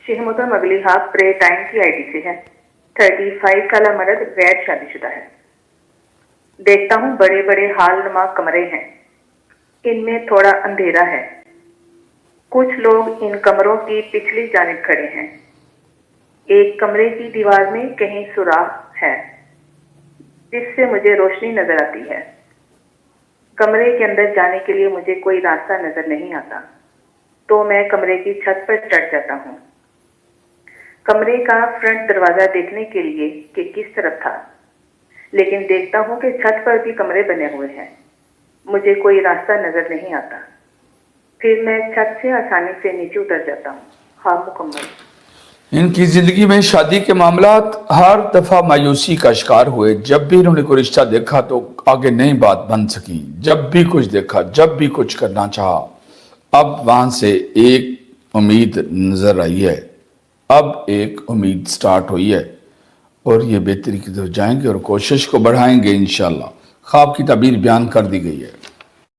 शहमुदा मगलीहा pray time की ID से है। 35 साल मर्द गैर शादीशुदा है। देखता हूँ बड़े बड़े हाल नुमा कमरे हैं, इनमें थोड़ा अंधेरा है। कुछ लोग इन कमरों की पिछली जानिब खड़े हैं। एक कमरे की दीवार में कहीं सुराख है जिससे मुझे रोशनी नजर आती है। कमरे के अंदर जाने के लिए मुझे कोई रास्ता नजर नहीं आता, तो मैं कमरे की छत पर चढ़ जाता हूँ। कमरे का फ्रंट दरवाजा देखने के लिए कि किस तरफ था, लेकिन देखता हूँ कि छत पर भी कमरे बने हुए हैं। मुझे कोई रास्ता नजर नहीं आता। फिर मैं छत से आसानी से नीचे उतर जाता हूँ। हाँ, मुकम्मल। इनकी जिंदगी में शादी के मामलात हर दफा मायूसी का शिकार हुए। जब भी इन्होंने कोई रिश्ता देखा तो आगे नई बात बन सकी। जब भी कुछ देखा, जब भी कुछ करना चाहा, अब वहां से एक उम्मीद नजर आई है। अब एक उम्मीद स्टार्ट हुई है और ये बेहतरी की तरफ जाएंगे और कोशिश को बढ़ाएंगे इंशाल्लाह। ख्वाब की ताबीर बयान कर दी गई है।